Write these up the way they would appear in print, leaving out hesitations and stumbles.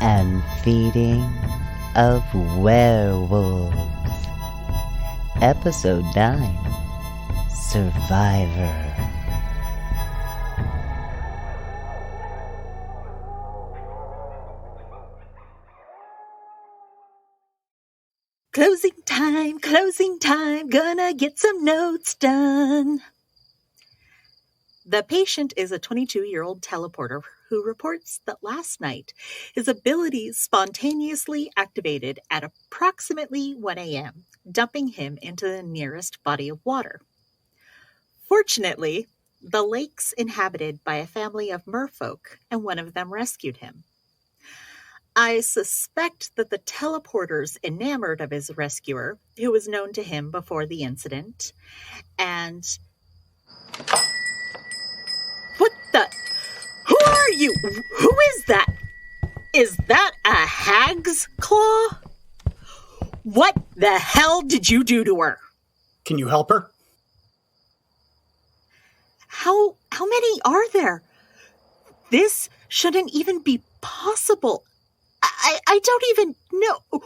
and feeding of werewolves. Episode 9, Survivor. Closing time, gonna get some notes done. The patient is a 22-year-old teleporter who reports that last night his abilities spontaneously activated at approximately 1 a.m., dumping him into the nearest body of water. Fortunately, the lake's inhabited by a family of merfolk, and one of them rescued him. I suspect that the teleporter's enamored of his rescuer, who was known to him before the incident, and... What the... Who are you? Who is that? Is that a hag's claw? What the hell did you do to her? Can you help her? How many are there? This shouldn't even be possible. I don't even know.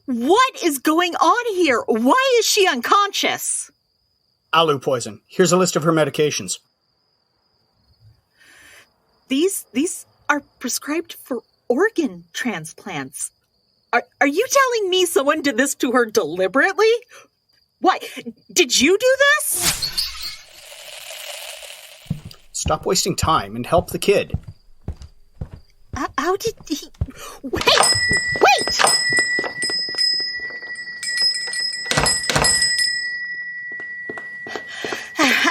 What is going on here? Why is she unconscious? Alu poison. Here's a list of her medications. These are prescribed for organ transplants. Are you telling me someone did this to her deliberately? Why? Did you do this? Stop wasting time and help the kid. How did he... Wait!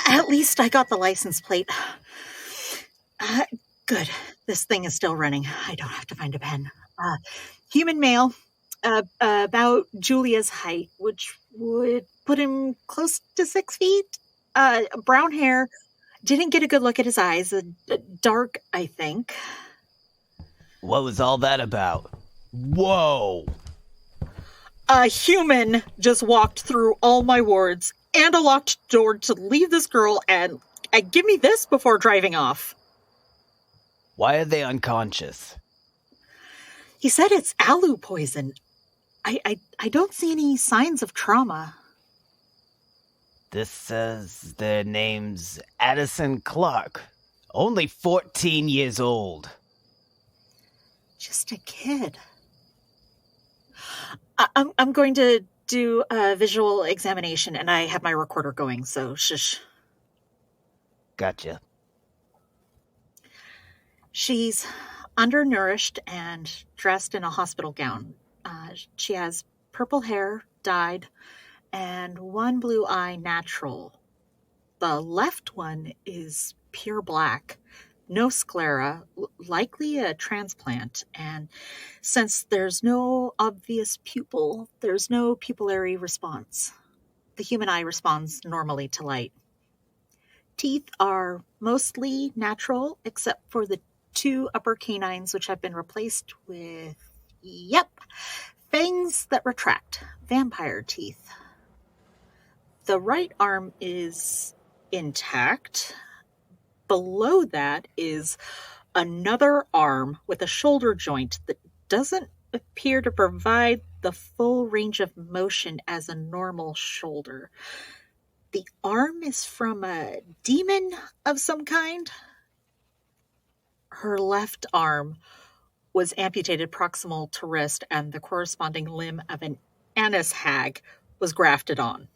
At least I got the license plate. Good. This thing is still running. I don't have to find a pen. Human male, about Julia's height, which would put him close to 6 feet. Brown hair. Didn't get a good look at his eyes. Dark, I think. What was all that about? Whoa! A human just walked through all my wards and a locked door to leave this girl and give me this before driving off. Why are they unconscious? He said it's alu poison. I don't see any signs of trauma. This says their name's Addison Clarke. Only 14 years old. Just a kid. I'm going to do a visual examination, and I have my recorder going, so shush. Gotcha. She's undernourished and dressed in a hospital gown. She has purple hair, dyed, and one blue eye natural. The left one is pure black. No sclera, likely a transplant, and since there's no obvious pupil, there's no pupillary response. The human eye responds normally to light. Teeth are mostly natural, except for the 2 upper canines, which have been replaced with, fangs that retract, vampire teeth. The right arm is intact. Below that is another arm with a shoulder joint that doesn't appear to provide the full range of motion as a normal shoulder. The arm is from a demon of some kind. Her left arm was amputated proximal to wrist, and the corresponding limb of an anise hag was grafted on.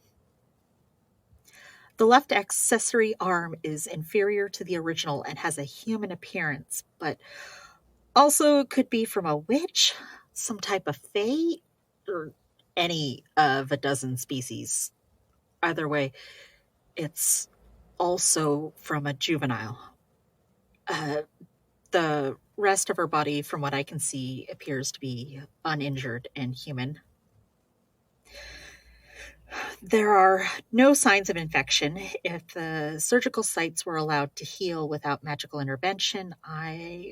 The left accessory arm is inferior to the original and has a human appearance, but also could be from a witch, some type of fae, or any of a dozen species. Either way, it's also from a juvenile. The rest of her body, from what I can see, appears to be uninjured and human. There are no signs of infection. If the surgical sites were allowed to heal without magical intervention,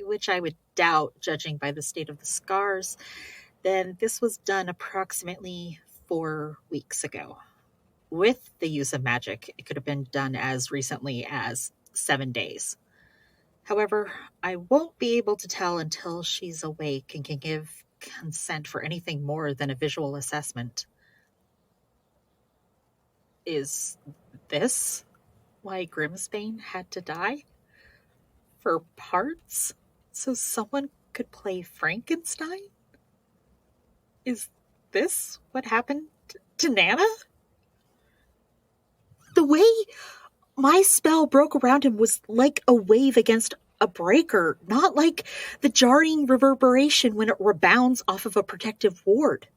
which I would doubt, judging by the state of the scars, then this was done approximately 4 weeks ago. With the use of magic, it could have been done as recently as 7 days. However, I won't be able to tell until she's awake and can give consent for anything more than a visual assessment. Is this why Grimsbane had to die? For parts? So someone could play Frankenstein? Is this what happened to Nana? The way my spell broke around him was like a wave against a breaker, not like the jarring reverberation when it rebounds off of a protective ward.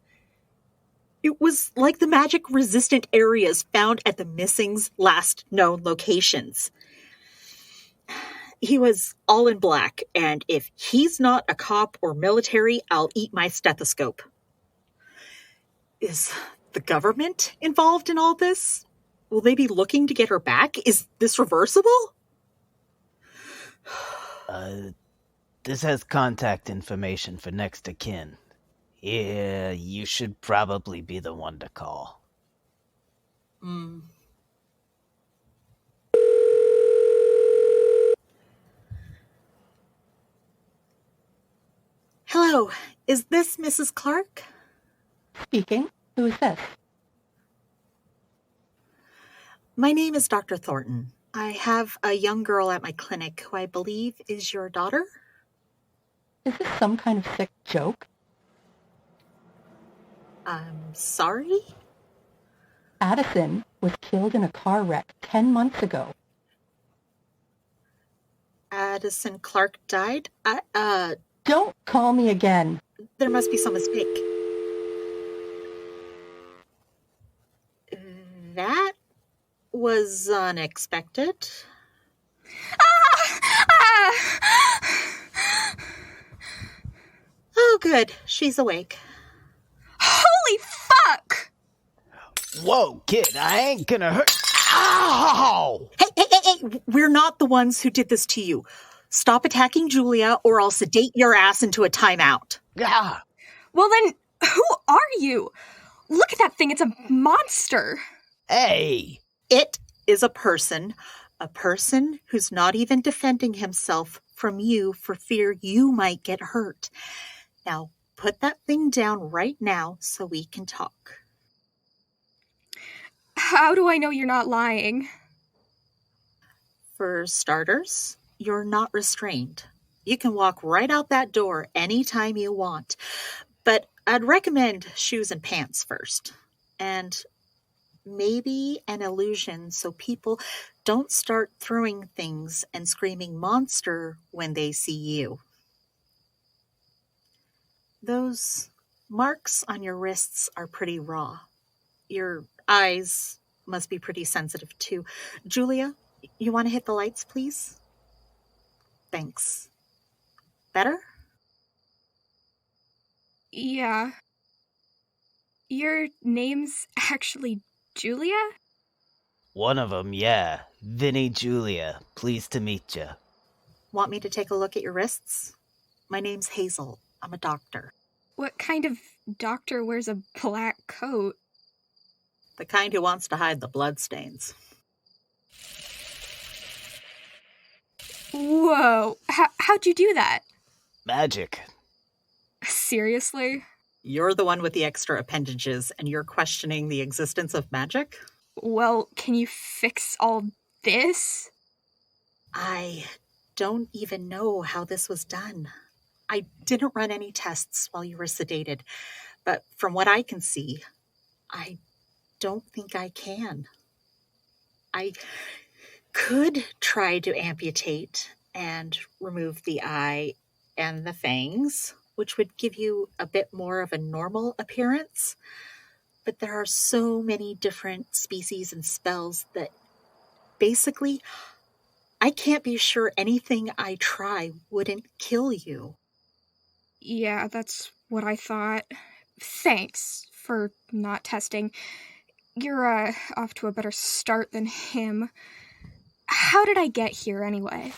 It was like the magic-resistant areas found at the missing's last known locations. He was all in black, and if he's not a cop or military, I'll eat my stethoscope. Is the government involved in all this? Will they be looking to get her back? Is this reversible? This has contact information for next of kin. Yeah, you should probably be the one to call. Hello, is this Mrs. Clarke? Speaking. Who is this? My name is Dr. Thornton. I have a young girl at my clinic who I believe is your daughter. Is this some kind of sick joke? I'm sorry? Addison was killed in a car wreck 10 months ago. Addison Clarke died? Don't call me again. There must be some mistake. That was unexpected. Oh, good. She's awake. Holy fuck! Whoa, kid, I ain't gonna hurt. Ow! Hey, we're not the ones who did this to you. Stop attacking Julia or I'll sedate your ass into a timeout. Ah. Well then, who are you? Look at that thing, it's a monster. Hey! It is a person who's not even defending himself from you for fear you might get hurt. Now, put that thing down right now so we can talk. How do I know you're not lying? For starters, you're not restrained. You can walk right out that door anytime you want. But I'd recommend shoes and pants first. And maybe an illusion so people don't start throwing things and screaming monster when they see you. Those marks on your wrists are pretty raw. Your eyes must be pretty sensitive too. Julia, you want to hit the lights, please? Thanks. Better? Yeah. Your name's actually Julia? One of them, yeah. Vinny Julia. Pleased to meet you. Want me to take a look at your wrists? My name's Hazel. I'm a doctor. What kind of doctor wears a black coat? The kind who wants to hide the bloodstains. Whoa, how'd you do that? Magic. Seriously? You're the one with the extra appendages, and you're questioning the existence of magic? Well, can you fix all this? I don't even know how this was done. I didn't run any tests while you were sedated, but from what I can see, I don't think I can. I could try to amputate and remove the eye and the fangs, which would give you a bit more of a normal appearance. But there are so many different species and spells that basically I can't be sure anything I try wouldn't kill you. Yeah, that's what I thought. Thanks for not testing. You're off to a better start than him. How did I get here anyway?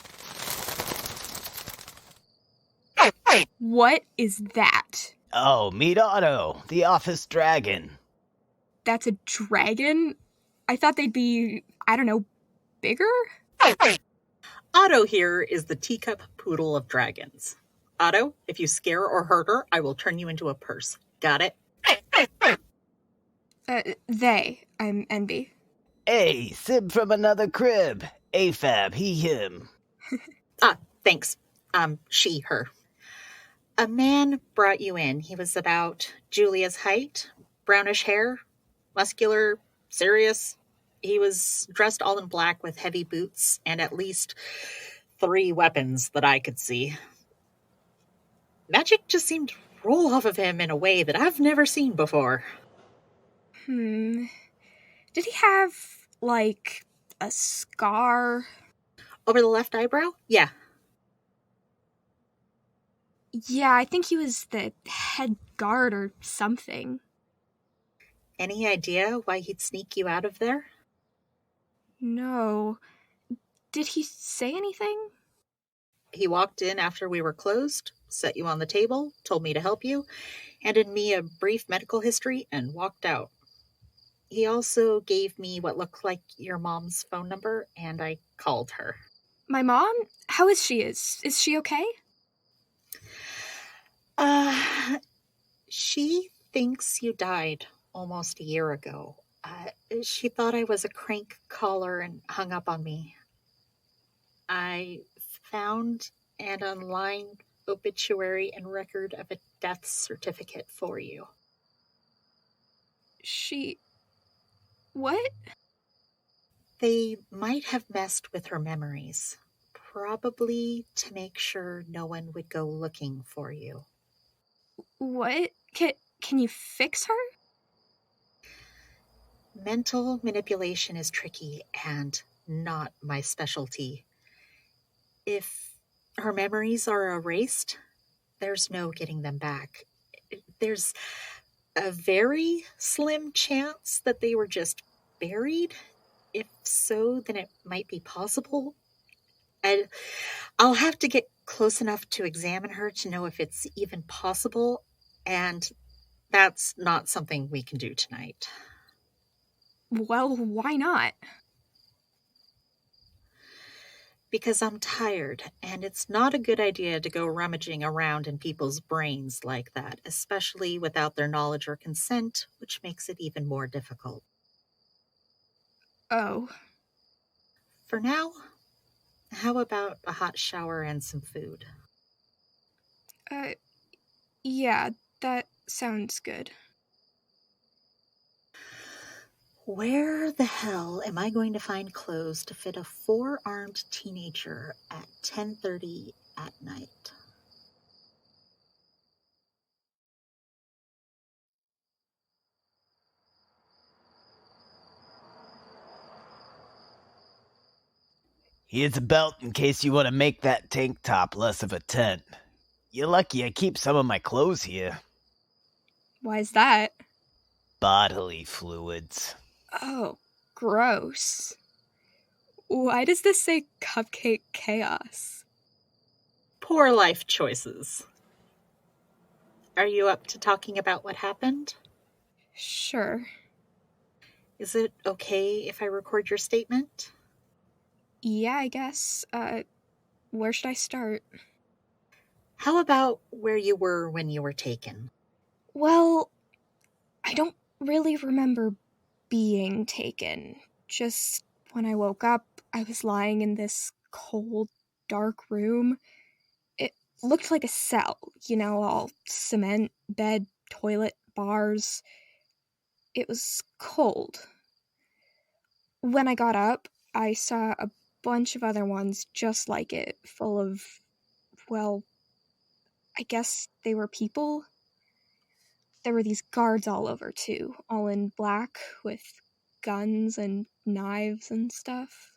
What is that? Oh, meet Otto, the office dragon. That's a dragon? I thought they'd be, I don't know, bigger? Otto here is the teacup poodle of dragons. Otto, if you scare or hurt her, I will turn you into a purse. Got it? I'm Envy. Hey, Sib from another crib. AFAB, he, him. Thanks. She, her. A man brought you in. He was about Julia's height, brownish hair, muscular, serious. He was dressed all in black with heavy boots and at least 3 weapons that I could see. Magic just seemed to roll off of him in a way that I've never seen before. Did he have, like, a scar? Over the left eyebrow? Yeah. Yeah, I think he was the head guard or something. Any idea why he'd sneak you out of there? No. Did he say anything? He walked in after we were closed, set you on the table, told me to help you, handed me a brief medical history, and walked out. He also gave me what looked like your mom's phone number, and I called her. My mom? How is she? Is she okay? She thinks you died almost a year ago. She thought I was a crank caller and hung up on me. I found an online obituary and record of a death certificate for you. What? They might have messed with her memories, probably to make sure no one would go looking for you. What? Can you fix her? Mental manipulation is tricky and not my specialty. If her memories are erased, there's no getting them back. There's a very slim chance that they were just buried. If so, then it might be possible. I'll have to get close enough to examine her to know if it's even possible, and that's not something we can do tonight. Well, why not? Because I'm tired, and it's not a good idea to go rummaging around in people's brains like that, especially without their knowledge or consent, which makes it even more difficult. Oh. For now, how about a hot shower and some food? Yeah, that sounds good. Where the hell am I going to find clothes to fit a 4-armed teenager at 10:30 at night? Here's a belt in case you want to make that tank top less of a tent. You're lucky I keep some of my clothes here. Why's that? Bodily fluids. Oh, gross. Why does this say Cupcake Chaos? Poor life choices. Are you up to talking about what happened? Sure. Is it okay if I record your statement? Yeah, I guess. Where should I start? How about where you were when you were taken? Well, I don't really remember being taken. Just when I woke up, I was lying in this cold, dark room. It looked like a cell, all cement, bed, toilet, bars. It was cold. When I got up, I saw a bunch of other ones just like it, full of, well, I guess they were people. There were these guards all over, too, all in black, with guns and knives and stuff.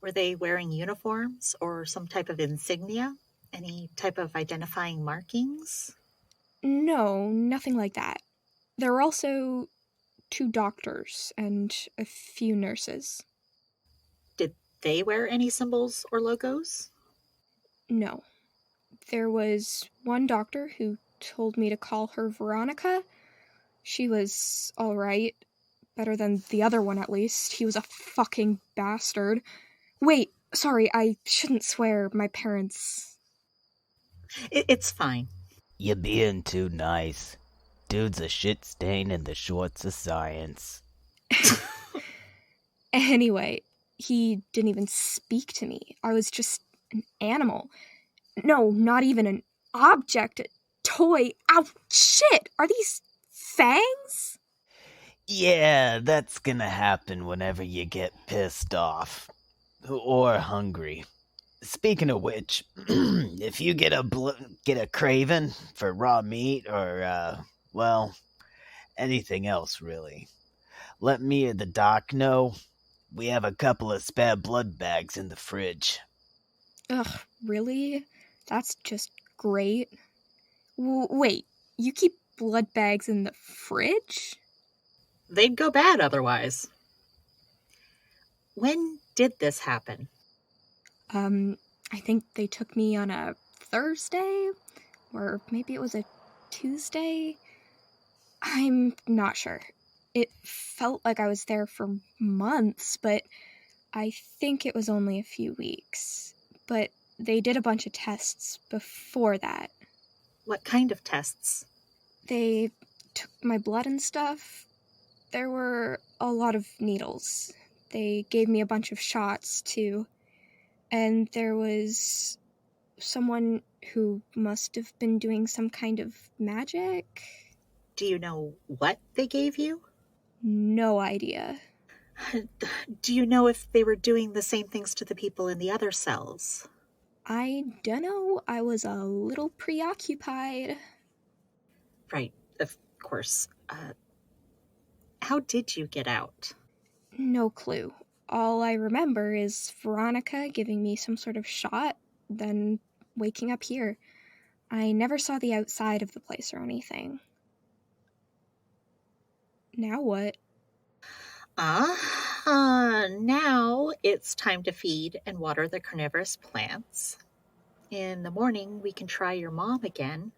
Were they wearing uniforms or some type of insignia? Any type of identifying markings? No, nothing like that. There were also 2 doctors and a few nurses. Did they wear any symbols or logos? No. There was one doctor who told me to call her Veronica. She was alright. Better than the other one, at least. He was a fucking bastard. Wait, Sorry, I shouldn't swear. My parents... It's fine. You're being too nice. Dude's a shit stain in the shorts of science. Anyway, he didn't even speak to me. I was just an animal. No, not even an object, a toy. Ow, shit! Are these fangs? Yeah, that's gonna happen whenever you get pissed off. Or hungry. Speaking of which, if you get a craving for raw meat or, well, anything else really, let me or the doc know. We have a couple of spare blood bags in the fridge. Ugh, really? That's just great. Wait, you keep blood bags in the fridge? They'd go bad otherwise. When did this happen? I think they took me on a Thursday, or maybe it was a Tuesday. I'm not sure. It felt like I was there for months, but I think it was only a few weeks. But they did a bunch of tests before that. What kind of tests? They took my blood and stuff. There were a lot of needles. They gave me a bunch of shots, too. And there was someone who must have been doing some kind of magic. Do you know what they gave you? No idea. Do you know if they were doing the same things to the people in the other cells? I dunno. I was a little preoccupied. Right, of course. How did you get out? No clue. All I remember is Veronica giving me some sort of shot, then waking up here. I never saw the outside of the place or anything. Now what? Now it's time to feed and water the carnivorous plants. In the morning, we can try your mom again.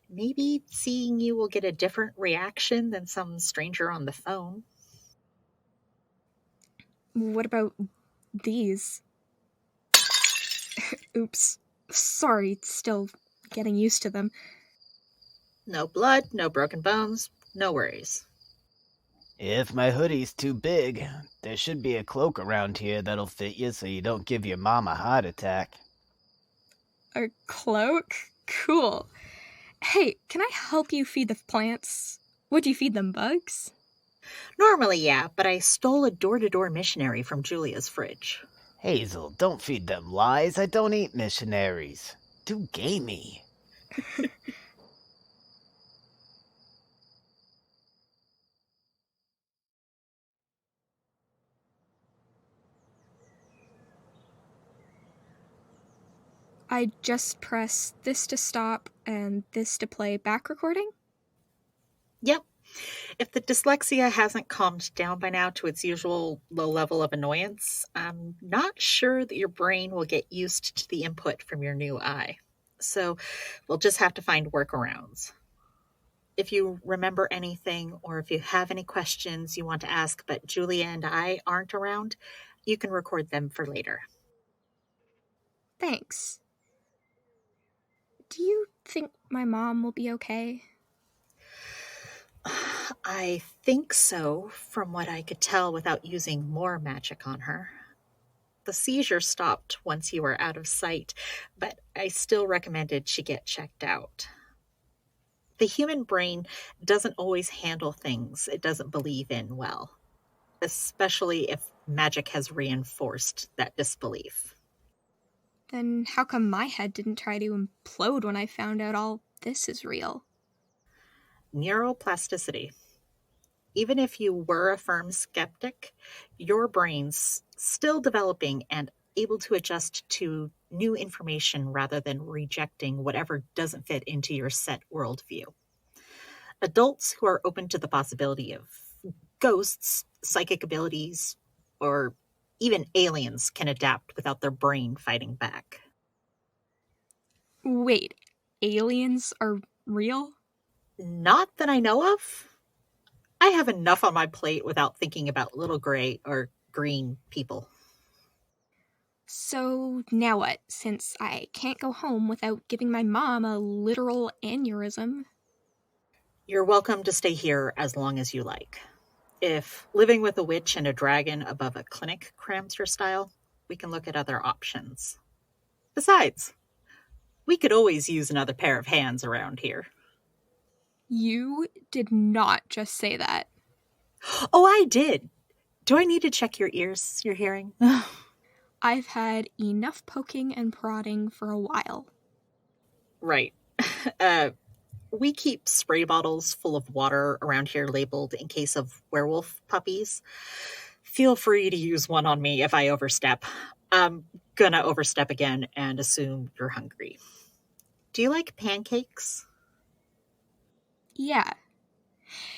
Maybe seeing you will get a different reaction than some stranger on the phone. What about these? Oops. Sorry, still getting used to them. No blood, no broken bones, no worries. If my hoodie's too big, there should be a cloak around here that'll fit you so you don't give your mom a heart attack. A cloak? Cool. Hey, can I help you feed the plants? Would you feed them bugs? Normally, yeah, but I stole a door-to-door missionary from Julia's fridge. Hazel, don't feed them lies. I don't eat missionaries. Too gamey. I just press this to stop and this to play back recording? Yep. If the dyslexia hasn't calmed down by now to its usual low level of annoyance, I'm not sure that your brain will get used to the input from your new eye. So we'll just have to find workarounds. If you remember anything or if you have any questions you want to ask but Julia and I aren't around, you can record them for later. Thanks. Do you think my mom will be okay? I think so, from what I could tell without using more magic on her. The seizure stopped once you were out of sight, but I still recommended she get checked out. The human brain doesn't always handle things it doesn't believe in well, especially if magic has reinforced that disbelief. Then how come my head didn't try to implode when I found out all this is real? Neuroplasticity. Even if you were a firm skeptic, your brain's still developing and able to adjust to new information rather than rejecting whatever doesn't fit into your set worldview. Adults who are open to the possibility of ghosts, psychic abilities, or even aliens can adapt without their brain fighting back. Wait, aliens are real? Not that I know of. I have enough on my plate without thinking about little gray or green people. So now what, since I can't go home without giving my mom a literal aneurysm? You're welcome to stay here as long as you like. If living with a witch and a dragon above a clinic cramps your style, we can look at other options. Besides, we could always use another pair of hands around here. You did not just say that. Oh, I did. Do I need to check your ears, your hearing? I've had enough poking and prodding for a while. Right. We keep spray bottles full of water around here labeled in case of werewolf puppies. Feel free to use one on me if I overstep. I'm gonna overstep again and assume you're hungry. Do you like pancakes? Yeah.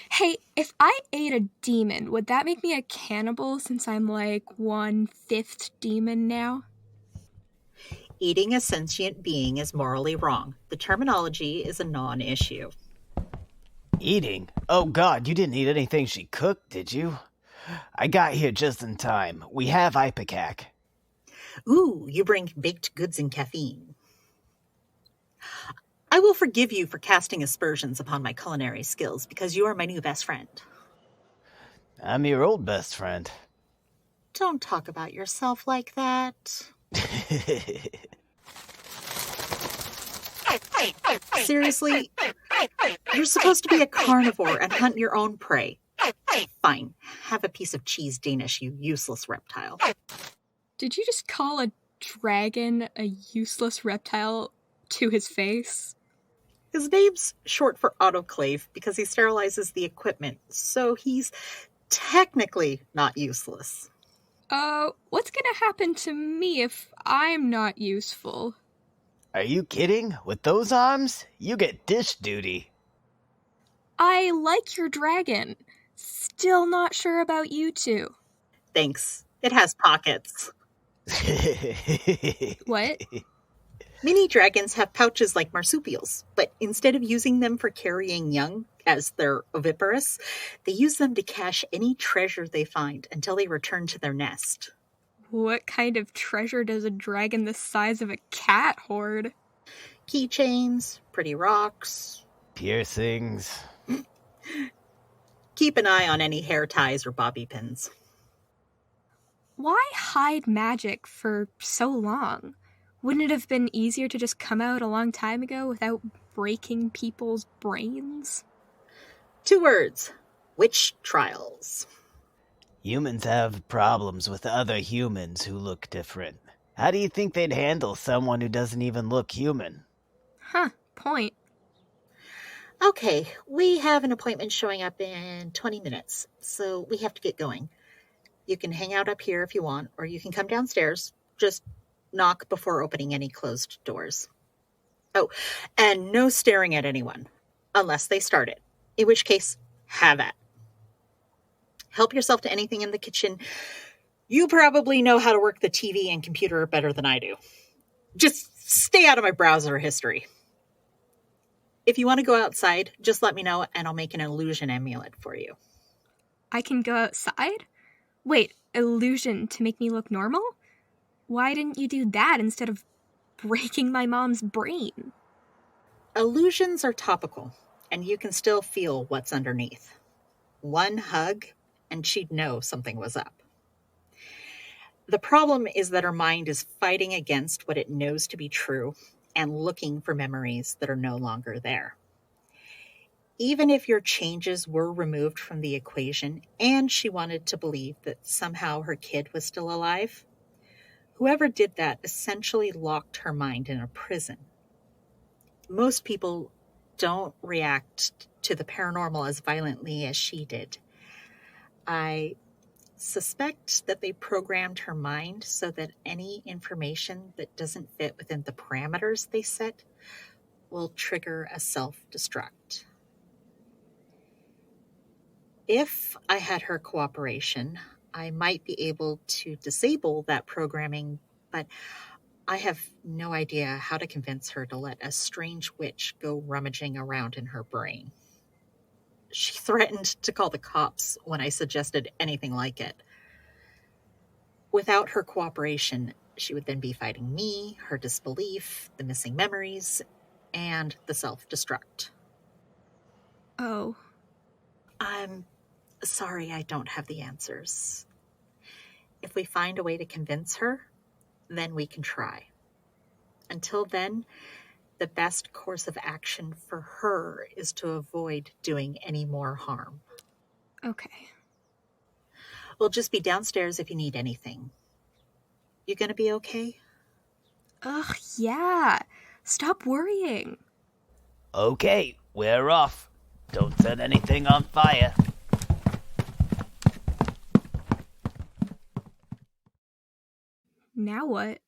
Hey, if I ate a demon, would that make me a cannibal since I'm like 1/5 demon now? Eating a sentient being is morally wrong. The terminology is a non-issue. Eating? Oh god, you didn't eat anything she cooked, did you? I got here just in time. We have ipecac. Ooh, you bring baked goods and caffeine. I will forgive you for casting aspersions upon my culinary skills because you are my new best friend. I'm your old best friend. Don't talk about yourself like that. Seriously? You're supposed to be a carnivore and hunt your own prey. Fine. Have a piece of cheese Danish, you useless reptile. Did you just call a dragon a useless reptile to his face? His name's short for autoclave because he sterilizes the equipment, so he's technically not useless. What's gonna happen to me if I'm not useful? Are you kidding? With those arms, you get dish duty. I like your dragon. Still not sure about you two. Thanks. It has pockets. What? Mini dragons have pouches like marsupials, but instead of using them for carrying young, as they're oviparous, they use them to cache any treasure they find until they return to their nest. What kind of treasure does a dragon the size of a cat hoard? Keychains, pretty rocks. Piercings. Keep an eye on any hair ties or bobby pins. Why hide magic for so long? Wouldn't it have been easier to just come out a long time ago without breaking people's brains? 2 words. Witch trials. Humans have problems with other humans who look different. How do you think they'd handle someone who doesn't even look human? Huh, point. Okay, we have an appointment showing up in 20 minutes, so we have to get going. You can hang out up here if you want, or you can come downstairs. Just knock before opening any closed doors. Oh, and no staring at anyone, unless they start it, in which case, have at. Help yourself to anything in the kitchen. You probably know how to work the TV and computer better than I do. Just stay out of my browser history. If you want to go outside, just let me know and I'll make an illusion amulet for you. I can go outside? Wait, illusion to make me look normal? Why didn't you do that instead of breaking my mom's brain? Illusions are topical, and you can still feel what's underneath. One hug, and she'd know something was up. The problem is that her mind is fighting against what it knows to be true and looking for memories that are no longer there. Even if your changes were removed from the equation and she wanted to believe that somehow her kid was still alive, whoever did that essentially locked her mind in a prison. Most people don't react to the paranormal as violently as she did. I suspect that they programmed her mind so that any information that doesn't fit within the parameters they set will trigger a self-destruct. If I had her cooperation, I might be able to disable that programming, but I have no idea how to convince her to let a strange witch go rummaging around in her brain. She threatened to call the cops when I suggested anything like it. Without her cooperation, She would then be fighting me, her disbelief, the missing memories, and the self-destruct. Oh. I'm sorry I don't have the answers. If we find a way to convince her, then we can try. Until then, the best course of action for her is to avoid doing any more harm. Okay. We'll just be downstairs if you need anything. You gonna be okay? Ugh, yeah. Stop worrying. Okay, we're off. Don't set anything on fire. Now what?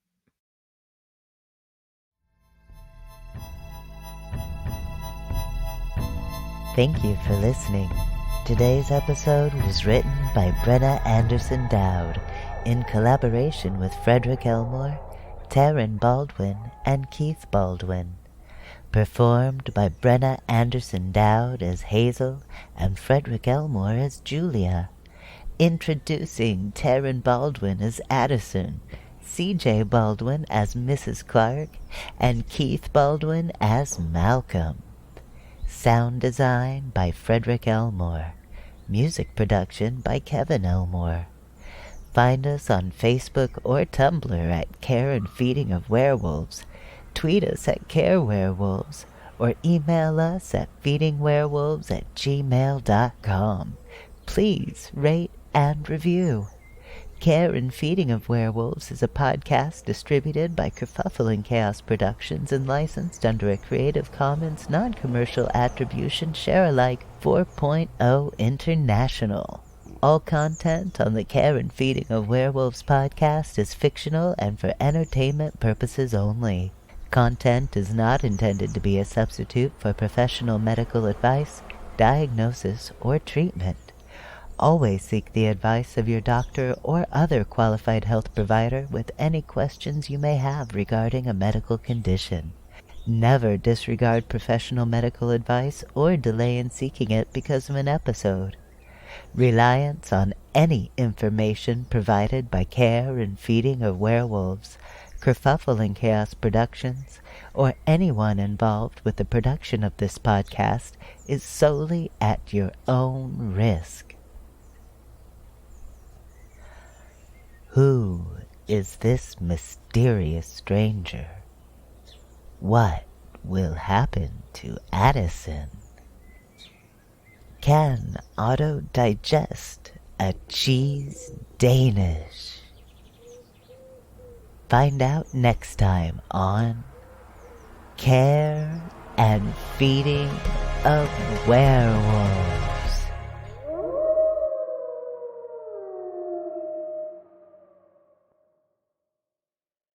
Thank you for listening. Today's episode was written by Brenna Anderson-Dowd in collaboration with Frederick Elmore, Taryn Baldwin, and Keith Baldwin. Performed by Brenna Anderson-Dowd as Hazel and Frederick Elmore as Julia. Introducing Taryn Baldwin as Addison, C.J. Baldwin as Mrs. Clarke, and Keith Baldwin as Malcolm. Sound design by Frederick Elmore. Music production by Kevin Elmore. Find us on Facebook or Tumblr at Care and Feeding of Werewolves. Tweet us at CareWerewolves or email us at feedingwerewolves@gmail.com. Please rate and review. Care and Feeding of Werewolves is a podcast distributed by Kerfuffle and Chaos Productions and licensed under a Creative Commons Non-Commercial Attribution Share-alike 4.0 International. All content on the Care and Feeding of Werewolves podcast is fictional and for entertainment purposes only. Content is not intended to be a substitute for professional medical advice, diagnosis, or treatment. Always seek the advice of your doctor or other qualified health provider with any questions you may have regarding a medical condition. Never disregard professional medical advice or delay in seeking it because of an episode. Reliance on any information provided by Care and Feeding of Werewolves, Kerfuffle and Chaos Productions, or anyone involved with the production of this podcast is solely at your own risk. Who is this mysterious stranger? What will happen to Addison? Can Otto digest a cheese Danish? Find out next time on Care and Feeding of Werewolves.